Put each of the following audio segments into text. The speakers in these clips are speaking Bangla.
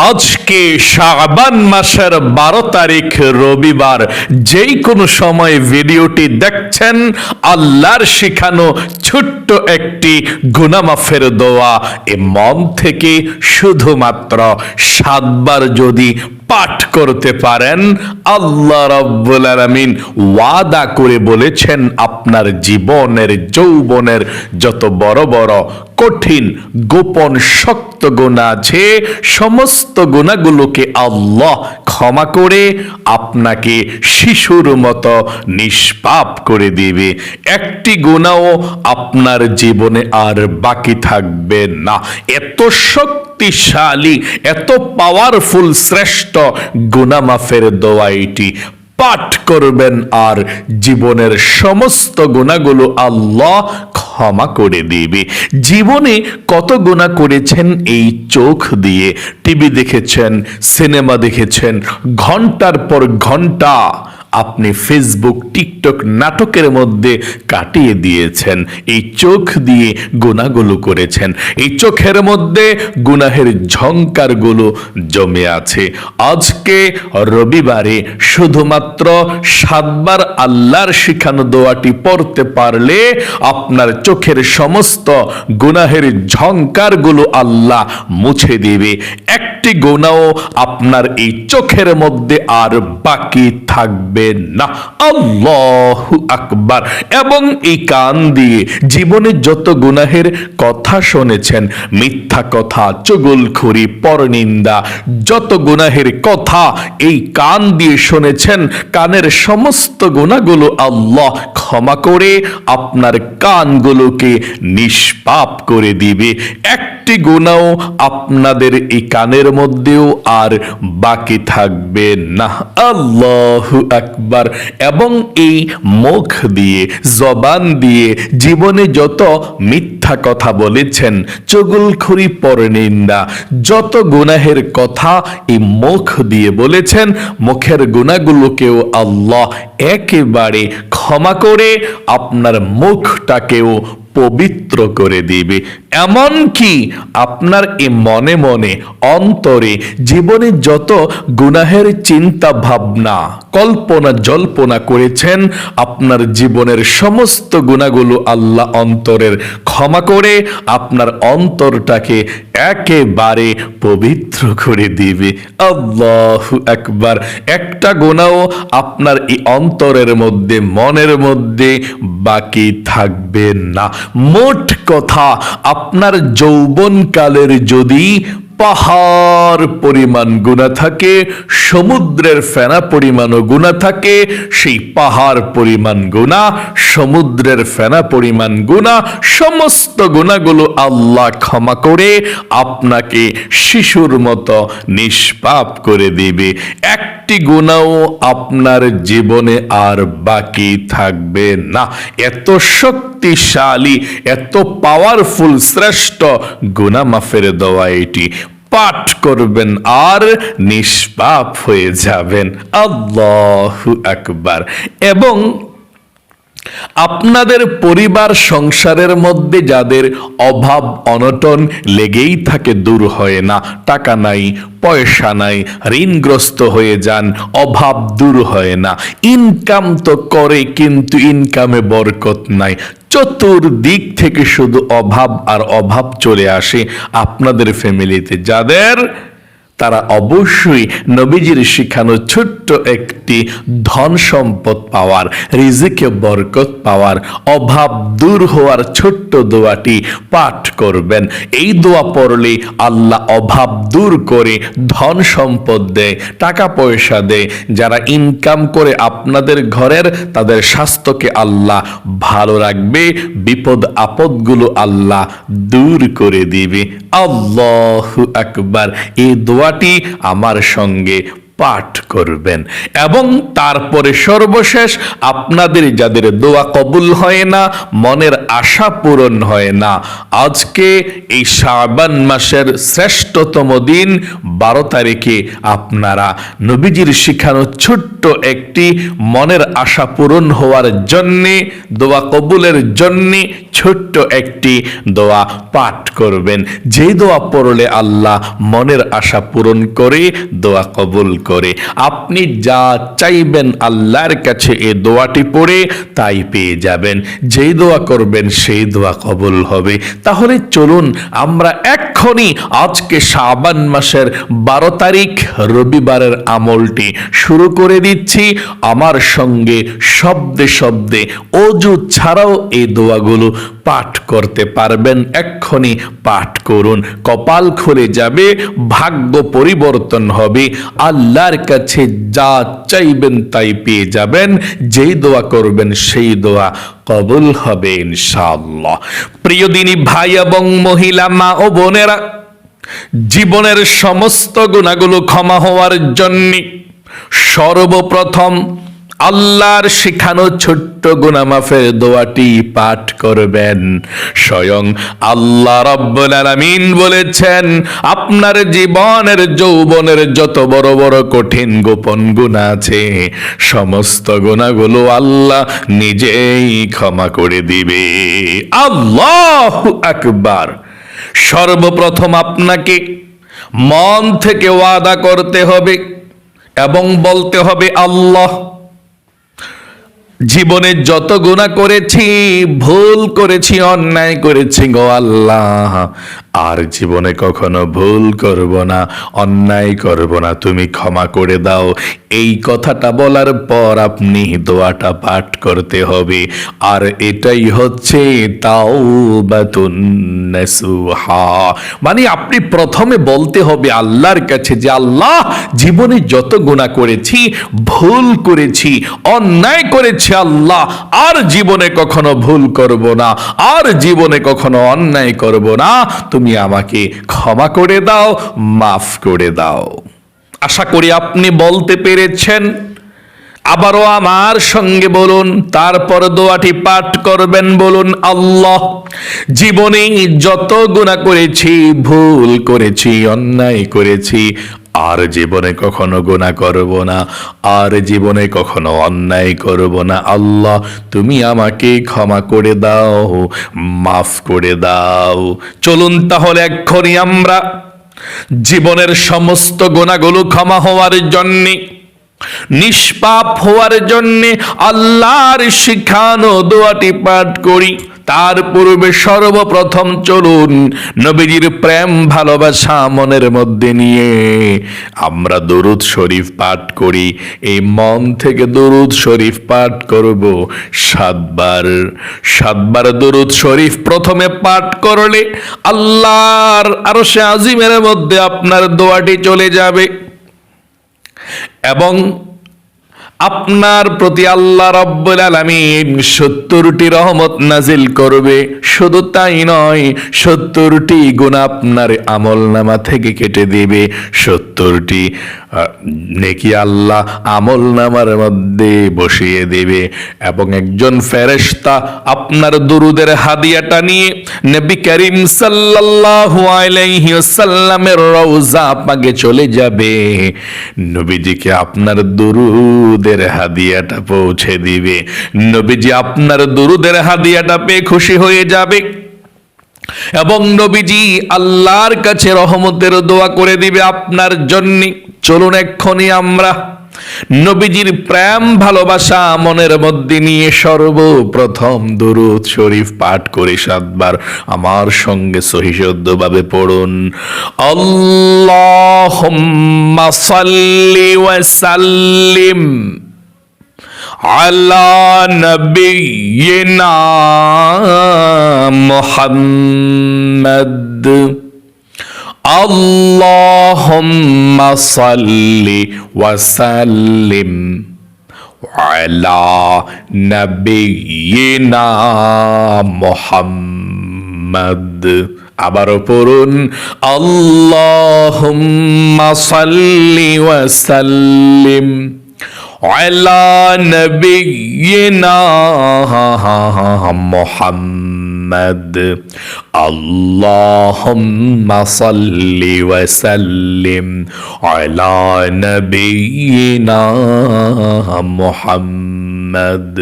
আজকে শাবান মাসের 12 তারিখ রবিবার, যেই কোনো সময় ভিডিওটি দেখছেন, আল্লাহর শিখানো ছোট্ট একটি গুনাহ মাফের দোয়া এ মন থেকে শুধুমাত্র 7 বার যদি পাঠ করতে পারেন, আল্লাহ রাব্বুল আলামিন ওয়াদা করে বলেছেন আপনার জীবনের যৌবনের যত বড় বড় কঠিন গোপন শক্ত গুনাহ আছে, সমস্ত গুনাহগুলোকে আল্লাহ ক্ষমা করে আপনাকে শিশুর মতো নিষ্পাপ করে দিবে। একটি গুনাহও আপনার জীবনে আর বাকি থাকবে না। এত শক্তিশালী, এত পাওয়ারফুল, শ্রেষ্ঠ গুনাহ মাফের দোয়া এটি। পাঠ করবেন আর জীবনের সমস্ত গুনাহগুলো আল্লাহ ক্ষমা করে দিবে। জীবনে কত গুনাহ করেছেন এই চোখ দিয়ে, টিভি দেখেছেন, সিনেমা দেখেছেন, ঘন্টার পর ঘন্টা আপনি ফেসবুক, টিকটক, নাটকের মধ্যে কাটিয়ে দিয়েছেন। এই চোখ দিয়ে গুনাহগুলো করেছেন, এই চোখের মধ্যে গুনাহের ঝংকারগুলো জমে আছে। আজকে রবিবারে শুধুমাত্র 7 বার আল্লাহর শিখানো দোয়াটি পড়তে পারলে আপনার চোখের সমস্ত গুনাহের ঝংকারগুলো আল্লাহ মুছে দিবে। একটি গুনাহ আপনার এই চোখের মধ্যে আর বাকি থাকবে না। আল্লাহু আকবার। এবং এই কান দিয়ে জীবনে যত গুনাহের কথা শুনেছেন, মিথ্যা কথা, চুগলখড়ি, পরনিন্দা, যত গুনাহের কথা এই কান দিয়ে শুনেছেন, কানের সমস্ত গুনাহগুলো আল্লাহ ক্ষমা করে আপনার কানগুলোকে নিষ্পাপ করে দিবে। একটি গুনাহ আপনাদের এই কানের মধ্যেও আর বাকি থাকবে না। আল্লাহু আকবার। এবং এই মুখ দিয়ে, জবান দিয়ে জীবনে যত মিথ্যা কথা বলেছেন, চুগলখড়ি, পরনিন্দা, যত গুনাহের কথা এই মুখ দিয়ে বলেছেন, মুখের গুনাহগুলোকেও আল্লাহ একেবারে ক্ষমা করে আপনার মুখটাকেও পবিত্র করে দিবে। এমন কি আপনার এই মনে মনে, অন্তরে জীবনে যত গুনাহের চিন্তা ভাবনা, কল্পনা জল্পনা করেছেন, আপনার জীবনের সমস্ত গুনাহগুলো আল্লাহ অন্তরের ক্ষমা করে আপনার অন্তরটাকে একেবারে পবিত্র করে দিবে। আল্লাহু আকবার। একটা গুনাহ আপনার এই অন্তরের মধ্যে, মনের মধ্যে বাকি থাকবে না। মোট কথা, আপনার যৌবনকালের যদি পাহাড় পরিমাণ গুনাহ থাকে, সমুদ্রের ফেনা পরিমাণও গুনাহ থাকে, সেই পাহাড় পরিমাণ গুনাহ, সমুদ্রের ফেনা পরিমাণ গুনাহ, সমস্ত গুনাহগুলো আল্লাহ ক্ষমা করে আপনাকে শিশুর মতো নিষ্পাপ করে দিবে। একটি গুনাহ আপনার জীবনে আর বাকি থাকবে না। এত শক্তিশালী, এত পাওয়ারফুল, শ্রেষ্ঠ গুনাহ মাফের দোয়া এটি। পাঠ করবেন আর নিষ্পাপ হয়ে যাবেন। আল্লাহু আকবার। এবং আপনাদের পরিবার সংসারের মধ্যে যাদের অভাব অনটন লেগেই থাকে, দূর হয় না, টাকা নাই, পয়সা নাই, ঋণগ্রস্ত হয়ে যান, অভাব দূর হয় না, ইনকাম তো করে কিন্তু ইনকামে বরকত নাই, চতুর্দিক থেকে শুধু অভাব আর অভাব চলে আসে আপনাদের ফ্যামিলিতে যাদের, তারা অবশ্যই নবীজির শিখানো ছোট্ট একটি ধন সম্পদ পাওয়ার, রিজিকে বরকত পাওয়ার, অভাব দূর হওয়ার ছোট্ট দোয়াটি পাঠ করবেন। এই দোয়া পড়লে আল্লাহ অভাব দূর করে ধন সম্পদ দেয়, টাকা পয়সা দেয়। যারা ইনকাম করে আপনাদের ঘরের, তাদের স্বাস্থ্যকে আল্লাহ ভালো রাখবে, বিপদ আপদগুলো আল্লাহ দূর করে দিবে। আল্লাহু আকবার। এই দোয়াটি আমার সঙ্গে পাঠ করবেন। এবং তারপরে সর্বশেষ, আপনাদের যাদের দোয়া কবুল হয় না, মনের আশা পূরণ হয় না, আজকে এই শাবান মাসের শ্রেষ্ঠতম দিন 12 তারিখে আপনারা নবীজির শিখানো ছোট্ট ছোট্ট একটি মনের আশা পূরণ হওয়ার জন্যে, দোয়া কবুলের জন্যে ছোট্ট একটি দোয়া পাঠ করবেন। যেই দোয়া পড়লে আল্লাহ মনের আশা পূরণ করে, দোয়া কবুল করে। আপনি যা চাইবেন আল্লাহর কাছে এই দোয়াটি পড়ে তাই পেয়ে যাবেন। যেই দোয়া করবেন সেই দোয়া কবুল হবে। তাহলে চলুন আমরা এক্ষুনি আজকে শাবান মাসের 12 তারিখ রবিবারের আমলটি শুরু করে দিচ্ছি। আমার সঙ্গে শব্দে শব্দে অজু ছাড়াও এই দোয়াগুলো পাঠ করতে পারবেন। এক্ষুনি পাঠ করুন, কপাল খুলে যাবে, ভাগ্য পরিবর্তন হবে, আল্লাহর কাছে যা চাইবেন তাই পেয়ে যাবেন। যেই দোয়া করবেন সেই দোয়া কবুল হবে ইনশাআল্লাহ। প্রিয় দিনী ভাই এবং মহিলা, মা ও বোনেরা, জীবনের সমস্ত গুনাহগুলো ক্ষমা হওয়ার জন্য সর্বপ্রথম আল্লাহর শিখানো ছোট্ট গুনাহ মাফের দোয়াটি পাঠ করবেন। স্বয়ং আল্লাহ রাব্বুল আলামিন বলেছেন, আপনার জীবনের যৌবনের যত বড় বড় কঠিন গোপন গুনাহ আছে, সমস্ত গুনাহগুলো আল্লাহ নিজেই ক্ষমা করে দিবে। আল্লাহু আকবার। সর্বপ্রথম আপনাকে মন থেকে ওয়াদা করতে হবে এবং বলতে হবে, আল্লাহ, জীবনে যত গুনাহ করেছি, ভুল করেছি, অন্যায় করেছি গো আল্লাহ, আর জীবনে কখনো ভুল করব না, অন্যায় করব না, তুমি ক্ষমা করে দাও। এই কথাটা বলার পর আপনি দোয়াটা পাঠ করতে হবে। আর এটাই হচ্ছে তাওবাতুন নাসুহা। মানে আপনি প্রথমে বলতে হবে আল্লাহর কাছে যে, আল্লাহ, জীবনে যত গুনাহ করেছি, ভুল করেছি, অন্যায় করেছি আল্লাহ, আর জীবনে কখনো ভুল করব না, আর জীবনে কখনো অন্যায় করব না, তুমি আমাকে ক্ষমা করে দাও, মাফ করে দাও। আশা করি আপনি বলতে পেরেছেন। আবারও আমার সঙ্গে বলুন, তারপর দোয়াটি পাঠ করবেন। বলুন, আল্লাহ, জীবনে যত গুনাহ করেছি, ভুল করেছি, অন্যায় করেছি, আর জীবনে কখনো গুনাহ করব না, আর জীবনে কখনো অন্যায় করব না, আল্লাহ, তুমি আমাকে ক্ষমা করে দাও, মাফ করে দাও। চলুন তাহলে এক্ষুনি আমরা জীবনের সমস্ত গুনাহগুলো ক্ষমা হওয়ার জন্যে, নিষ্পাপ হওয়ার জন্যে আল্লাহর শিখানো দোয়াটি পাঠ করি। তার পূর্বে সর্বপ্রথম চলুন নবীজির প্রেম ভালোবাসা মনের মধ্যে নিয়ে আমরা দরুদ শরীফ পাঠ করি। এই মন থেকে দরুদ শরীফ পাঠ করব 7 বার। 7 বার দরুদ শরীফ প্রথমে পাঠ করলে আল্লাহর আরশে আজিমের মধ্যে আপনার দোয়াটি চলে যাবে এবং আপনার প্রতি আল্লাহ রাব্বুল আলামিন 70টি রহমত নাজিল করবে। শুধু তাই নয়, 70টি গুনাহ আপনার আমলনামা থেকে কেটে দিবে। 70টি নেকি আল্লাহ আমলনামার মধ্যে বসিয়ে দেবে এবং একজন ফেরেশতা আপনার দুরুদের হাদিয়াটা নিয়ে নবী করিম সাল্লাল্লাহু আলাইহি ওয়াসাল্লামের রওজা পাকে চলে যাবে। নবীজিকে আপনার দুরুদের হাদিয়াটা পৌঁছে দিবে। নবীজি আপনার দুরুদের হাদিয়াটা পেয়ে খুশি হয়ে যাবে এবং নবীজি আল্লাহর কাছে রহমতের দোয়া করে দিবে আপনার জন্য। চলুন এক্ষুনি আমরা নবীজির প্রেম ভালোবাসা মনের মধ্যে নিয়ে সর্বপ্রথম দরুদ শরীফ পাঠ করে 7 বার আমার সঙ্গে সহিষ্ণুভাবে পড়ুন। আল্লাহুম্মা সাল্লি ওয়া সাল্লিম আলা নবিয়িনা মুহাম্মদ। আল্লাহুম্মা সাল্লি ওয়া সাল্লিম আলা নবিয়িনা মুহাম্মদ। আবারও পড়ুন, আল্লাহুম্মা সাল্লি ওয়া সাল্লিম আলা নবিয়িনা মুহাম্মদ। আল্লাহুম্মা সাল্লি ওয়া সাল্লিম আলা নবিয়িনা মুহাম্মদ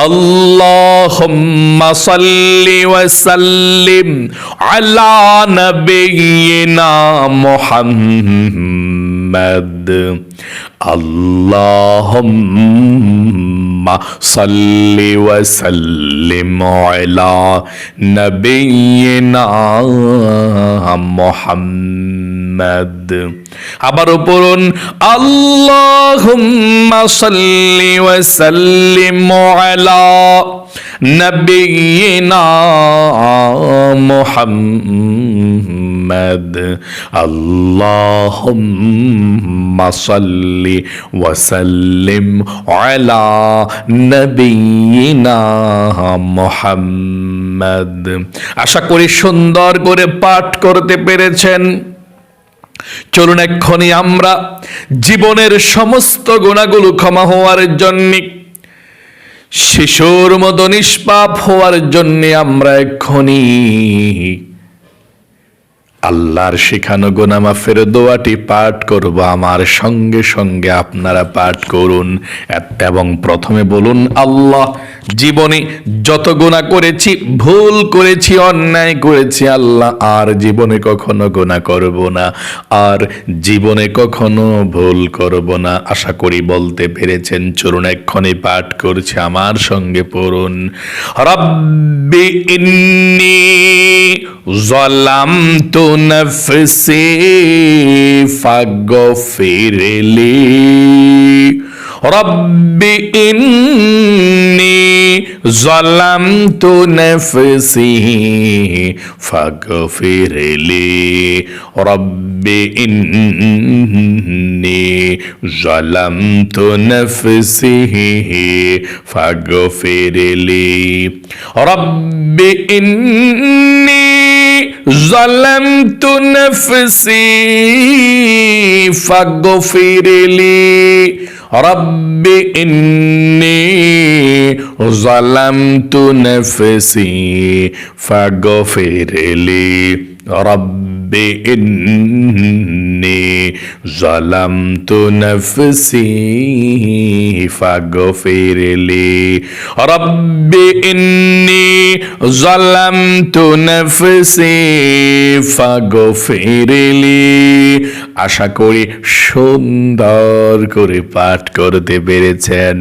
আল্লাহুম্মা সাল্লি ওয়া সাল্লিম আলা নবিয়িনা মুহাম্মদ আল্লাহুম্মা সাল্লি ওয়া সাল্লিম আলা নবিয়িনা মুহাম্মদ। আবারও পড়ুন আল্লাহুম্মা সাল্লি ওয়া সাল্লিম আলা নবিয়িনা মুহাম্মদ আল্লাহুম্মা সাল্লি ওয়া সাল্লিম আলা নবিয়িনা মুহাম্মদ। আশা করি সুন্দর করে পাঠ করতে পেরেছেন। চলুন এক্ষুনি আমরা জীবনের সমস্ত গুনাহগুলো ক্ষমা হওয়ার জন্য, শিশুর মতো নিষ্পাপ হওয়ার জন্য আমরা এক্ষুনি আল্লাহর শিখানো গুনাহ মাফের দোয়াটি পাঠ করব। আমার সঙ্গে সঙ্গে আপনারা পাঠ করুন এবং প্রথমে বলুন, আল্লাহ জীবনে যত গুনাহ করেছি, ভুল করেছি, অন্যায় করেছি, আল্লাহ আর জীবনে কখনো গুনাহ করব না, আর জীবনে কখনো ভুল করব না। আশা করি বলতে পেরেছেন। চলুন এক্ষুনি পাঠ করছি, আমার সঙ্গে পড়ুন। রব্বি ইন্নী যালামতু নাফসি ফাগফিরলি রব্বি ইন্নী যালামতু নাফসি ফাগফিরলি রব্বি ইন্নী যালামতু নাফসি ফাগফিরলি রব্বি ইন্নী যালামতু নাফসি ফাগফিরলি রব্বি ইন্নী যালামতু নাফসি ফাগফিরলি রব্বি ইন্নী যালামতু নাফসি ফাগফিরলি রব্বি ইন্নী যালামতু নাফসি ফাগফিরলি। আশা করি সুন্দর করে পাঠ করতে পেরেছেন।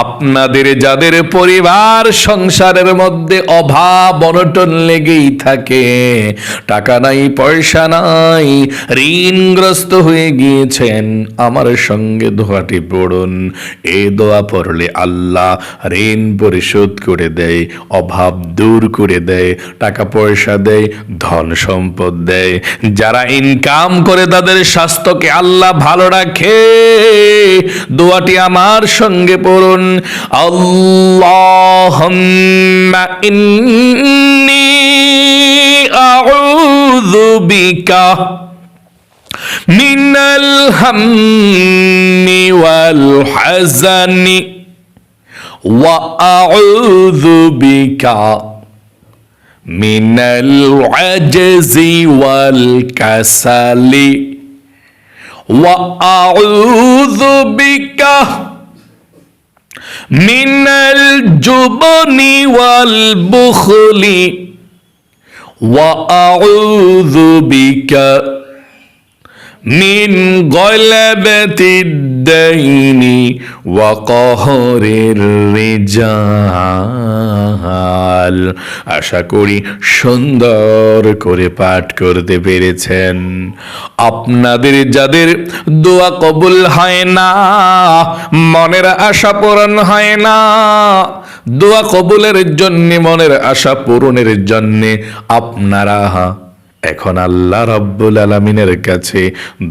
আপনাদের যাদের পরিবার সংসারের মধ্যে অভাব অনটন লেগেই থাকে, টাকা নাই, পয়সা নাই, ঋণগ্রস্ত হয়ে গিয়েছেন, আমার সঙ্গে দোয়াটি পড়ুন। এই দোয়া পড়লে আল্লাহ ঋণ পরিশোধ করে দেয়, অভাব দূর করে দেয়, টাকা পয়সা দেয়, ধন সম্পদ দেয়। যারা ইনকাম করে তাদের স্বাস্থ্যকে আল্লাহ ভালো রাখে। দোয়াটি আমার সঙ্গে পড়ুন। আল্লাহুম্মা ইন্নী আউযু বিকা মিনাল হাম্মি ওয়াল হাযানি ওয়া আউযু বিকা মিনাল আজজি ওয়াল কাসালি ওয়া আউযু বিকা মিনাল জুবনি ওয়াল বুখলি ওয়া আউযু বিকা মিন গলাবাতিদ দাইনি ওয়া কাহরির রিজাল। আশা করি সুন্দর করে পাঠ করতে পেরেছেন। আপনাদের যাদের দোয়া কবুল হয় না, মনের আশা পূরণ হয় না, দোয়া কবুলের জন্য, মনের আশা পূরণের জন্য আপনারা এখন আল্লাহ রাব্বুল আলামিনের কাছে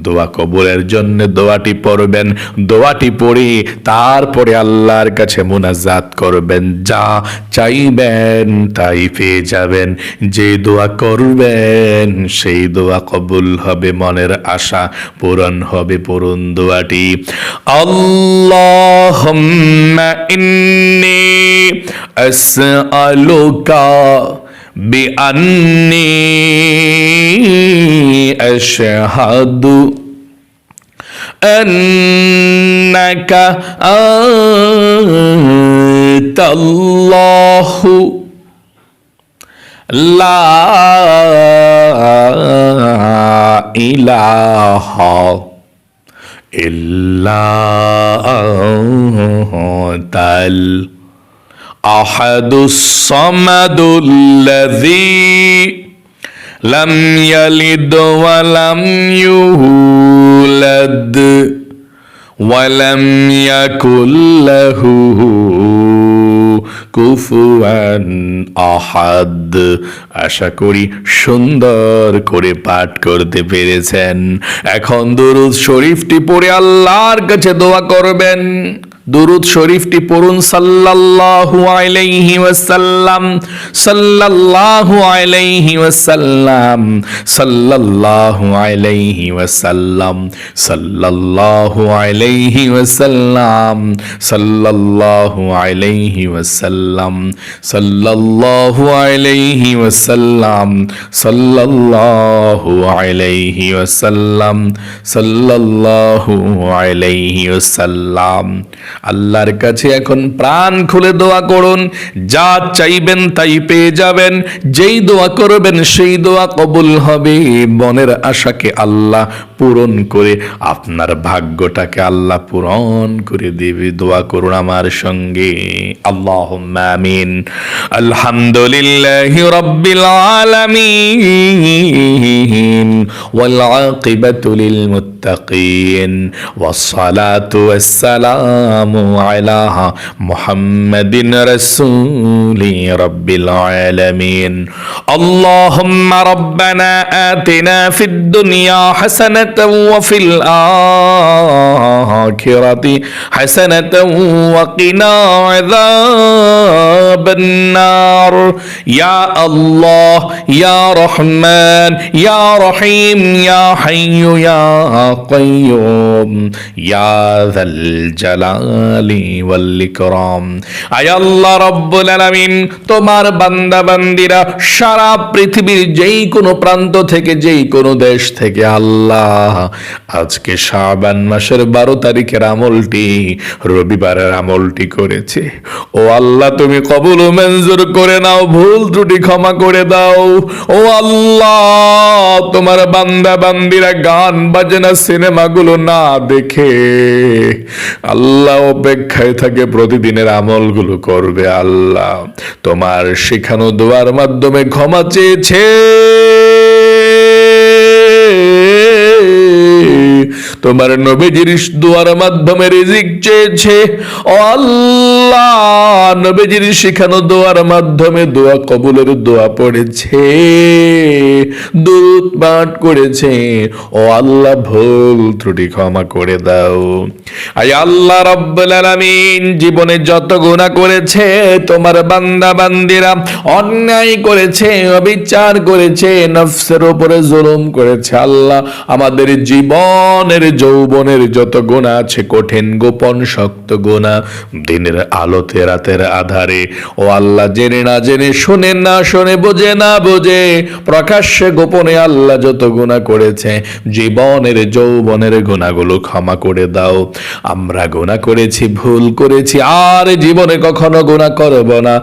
দোয়া কবুলের জন্য দোয়াটি পড়বেন। দোয়াটি পড়ে তারপরে আল্লাহর কাছে মুনাজাত করবেন। যা চাইবেন তাই পেয়ে যাবেন। যে দোয়া করবেন সেই দোয়া কবুল হবে, মনের আশা পূরণ হবে। পূরণ দোয়াটি, আল্লাহুম্মা ইন্নী আসআলুকা বিআন্নী আশহাদু আন্নাকা আনতাল্লাহু লা ইলাহা ইল্লা আনতাল আহাদুস সামাদুল্লাযী লাম ইয়ালিদ ওয়া লাম ইউলাদ ওয়া লাম ইয়াকুল লাহু কুফুয়ান আহাদ। আশা করি সুন্দর করে পাঠ করতে পেরেছেন। এখন দুরূদ শরীফটি পড়ে আল্লাহর কাছে দোয়া করবেন। দুরূদ শরীফটি পড়ুন, সাল্লাল্লাহু আলাইহি ওয়াসাল্লাম, সাল্লাল্লাহু আলাইহি ওয়াসাল্লাম, সাল্লাল্লাহু আলাইহি ওয়াসাল্লাম, সাল্লাল্লাহু আলাইহি ওয়াসাল্লাম, সাল্লাল্লাহু আলাইহি ওয়াসাল্লাম, সাল্লাল্লাহু আলাইহি ওয়াসাল্লাম, সাল্লাল্লাহু আলাইহি ওয়াসাল্লাম, সাল্লাল্লাহু আলাইহি ওয়াসাল্লাম। আল্লাহর কাছে এখন প্রাণ খুলে দোয়া করুন। যা চাইবেন তাই পেয়ে যাবেন। যেই দোয়া করবেন সেই দোয়া কবুল হবে। মনের আশাকে আল্লাহ পূরণ করে আপনার ভাগ্যটাকে আল্লাহ পূরণ করে দেবে। দোয়া করুন আমার সঙ্গে, আল্লাহুম্মা আমিন। আলহামদুলিল্লাহি রাব্বিল আলামিন ওয়াল আকিবাতু লিল মুত্তাকিন ওয়াস সালাতু ওয়াস সালামু আলা মুহাম্মাদিন রাসূলি রাব্বিল আলামিন। আল্লাহুম্মা রাব্বানা আতিনা ফিদ দুনিয়া হাসানাতাও ওয়া ফিল আখিরাতি হাসানাতাও ওয়া কিনা আযাবান নার। ইয়া আল্লাহ, ইয়া রহমান, ইয়া রহিম, ইয়া হাইয়্যু ইয়া কাইয়্যুম, ইয়া যাল জালালি ওয়াল ইকরাম। আয় আল্লাহ রাব্বুল আলামিন, তোমার বান্দা বান্দিরা সারা পৃথিবীর যেই কোনো প্রান্ত থেকে, যেই কোনো দেশ থেকে আল্লাহ আজকে শাবান মাসের 12 তারিখের আমলটি, রবিবারের আমলটি করেছে। ও আল্লাহ, তুমি কবুল ও মঞ্জুর করে নাও, ভুল ত্রুটি ক্ষমা করে দাও। ও আল্লাহ, তোমার বান্দা বান্দিরা গান বাজনা সিনেমাগুলো না দেখে আল্লাহ অপেক্ষায় থাকে প্রতিদিনের আমলগুলো করবে। আল্লাহ তোমার শেখানো দোয়ার মাধ্যমে ক্ষমা চেয়েছে, তোমার নবীজির দোয়ার মাধ্যমে রিজিক চেয়েছে। ও আল্লাহ, নবীজির শেখানো দোয়ার মাধ্যমে দোয়া কবুলের দোয়া পড়েছে, দুরূদ পাঠ করেছে। ও আল্লাহ, ভুল ত্রুটি ক্ষমা করে দাও। আয় আল্লাহ রাব্বুল আলামিন, জীবনে যত গুনাহ করেছে তোমার বান্দা বান্দিরা, অন্যায় করেছে, অবিচার করেছে, নফসের উপরে জুলুম করেছে, আল্লাহ আমাদের জীবনের যৌবনের যত গুনাহ আছে, কঠিন গোপন শক্ত গুনাহ, দিনের আলোতে রাতের আধারে, ও আল্লাহ জেনে না জেনে, শুনে না শুনে, বোঝে না বোঝে, প্রকাশ্যে গোপনে আল্লাহ যত গুনাহ করেছে, জীবনের যৌবনের গুনাহগুলো ক্ষমা করে দাও। আমরা গুনাহ করেছি, ভুল করেছি, আর জীবনে কখনো গুনাহ করব না,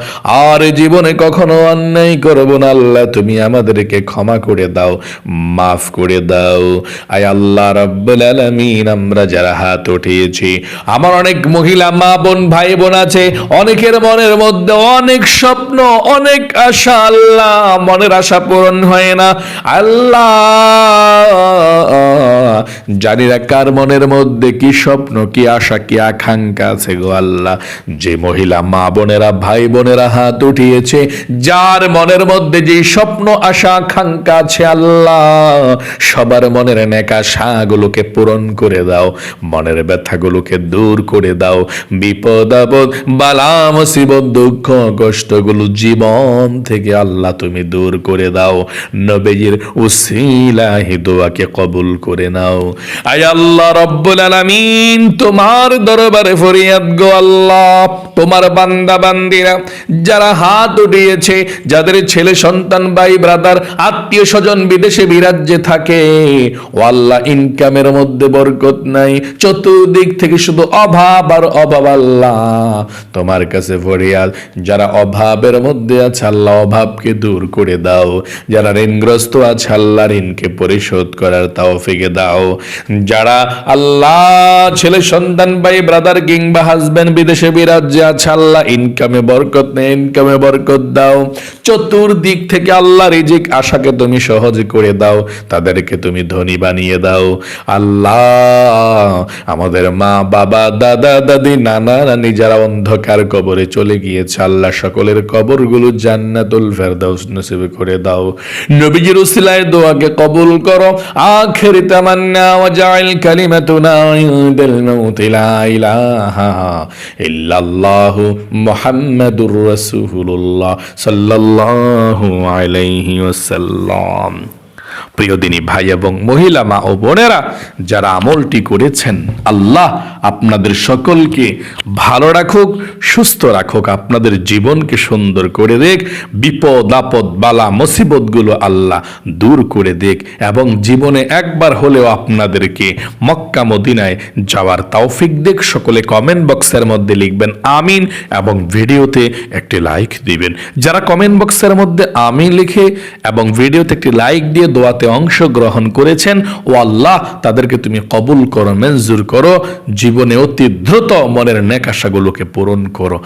আর জীবনে কখনো অন্যায় করব না। আল্লাহ তুমি আমাদেরকে ক্ষমা করে দাও, মাফ করে দাও। আয় আল্লাহ রাব্বুল আলামিন, আমরা যারা হাত উঠিয়েছি, আমার অনেক মহিলা মা বোন ভাই বোন আছে, অনেকের মনের মধ্যে অনেক স্বপ্ন, অনেক আশা, আল্লাহ মনের আশা পূরণ হয় না। আল্লাহ জানি না কার মনের মধ্যে কি স্বপ্ন, কি আশা, কি আকাঙ্ক্ষা আছে গো আল্লাহ। যে মহিলা মা বোনেরা, ভাই বোনেরা হাত উঠিয়েছে, যার মনের মধ্যে যে স্বপ্ন, আশা, আকাঙ্ক্ষা আছে আল্লাহ, সবার মনের নেক আশাগুলোকে পূরণ করে দাও, মনের ব্যথাগুলোকে দূর করে দাও, বিপদ আপদ বালা মুসিবত দুঃখ কষ্টগুলো জীবন থেকে আল্লাহ তুমি দূর করে দাও। নবীজির উসিলায় দোয়াকে কবুল করে নাও। আয় আল্লাহ রব্বুল আলামিন, তোমার দরবারে ফরিয়াদ গো আল্লাহ, তোমার বান্দা বান্দিরা যারা হাত উঠিয়েছে, যাদের ছেলে সন্তান, ভাই ব্রাদার, আত্মীয় স্বজন বিদেশে বিরাজ্যে থাকে, ও আল্লাহ ইনকামের মধ্যে বরকত নাই, চতুর্দিক থেকে শুধু অভাব আর অভাব আল্লাহ, তোমার কাছে ফরিয়াদ। যারা অভাবের মধ্যে আছে আল্লাহ অভাবকে দূর করে দাও, যারা ঋণগ্রস্ত আছে আল্লাহ ঋণকে পরিশোধ করার তৌফিক দাও, যারা আল্লাহ ছেলে সন্তান, ভাই ব্রাদার কিংবা হাজবেন্ড বিদেশে বিরাজ্যে আছে আল্লাহ ইনকামে বরকত নেই, ইনকামে বরকত দাও, চতুর্দিক থেকে আল্লাহ রিজিক আশাকে তুমি সহজ করে দাও, তাদেরকে তুমি ধনী বানিয়ে দাও আল্লাহ। আমাদের মা বাবা, দাদা দাদি, নানা নানি যারা অন্ধকার কবরে চলে গিয়েছে আল্লাহ, সকলের কবরগুলো জান্নাতুল ফেরদাউস নসিব করে দাও। নবীজির উসিলায় দোয়াকে কবুল করো। আখির তামান্না ওয়াজআল কালিমাতুনা ইনদাল মাউতি লা ইলাহা ইল্লাল্লাহু মুহাম্মাদুর রাসূলুল্লাহ সাল্লাল্লাহু আলাইহি ওয়াসাল্লাম। প্রিয় দিনী ভাই এবং মহিলা, মা ও বোনেরা, যারা আমলটি করেছেন আল্লাহ আপনাদের সকলকে ভালো রাখুক, সুস্থ রাখুক, আপনাদের জীবনকে সুন্দর করে দেখ, বিপদ আপদ বালা মুসিবতগুলো আল্লাহ দূর করে দেখ, এবং জীবনে একবার হলেও আপনাদেরকে মক্কা মদিনায় যাওয়ার তৌফিক দেখ। সকলে কমেন্ট বক্সের মধ্যে লিখবেন আমিন এবং ভিডিওতে একটি লাইক দিবেন। যারা কমেন্ট বক্সের মধ্যে আমিন লিখে এবং ভিডিওতে একটি লাইক দিয়ে দোয়াতে অংশগ্রহণ করেছেন, ও আল্লাহ তাদেরকে তুমি কবুল করো, মঞ্জুর করো, জীবনে অতি দ্রুত মনের নেক আশাগুলোকে পূরণ করো,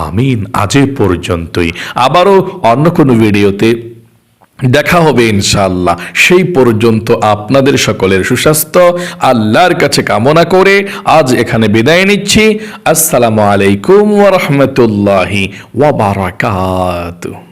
আমিন। আজ এ পর্যন্তই, আবারও অন্য কোনো ভিডিওতে দেখা হবে ইনশাআল্লাহ। সেই পর্যন্ত আপনাদের সকলের সুস্বাস্থ্য আল্লাহর কাছে কামনা করে আজ এখানে বিদায় নিচ্ছি। আসসালামু আলাইকুম ওয়া রাহমাতুল্লাহি ওয়া বারাকাতুহু।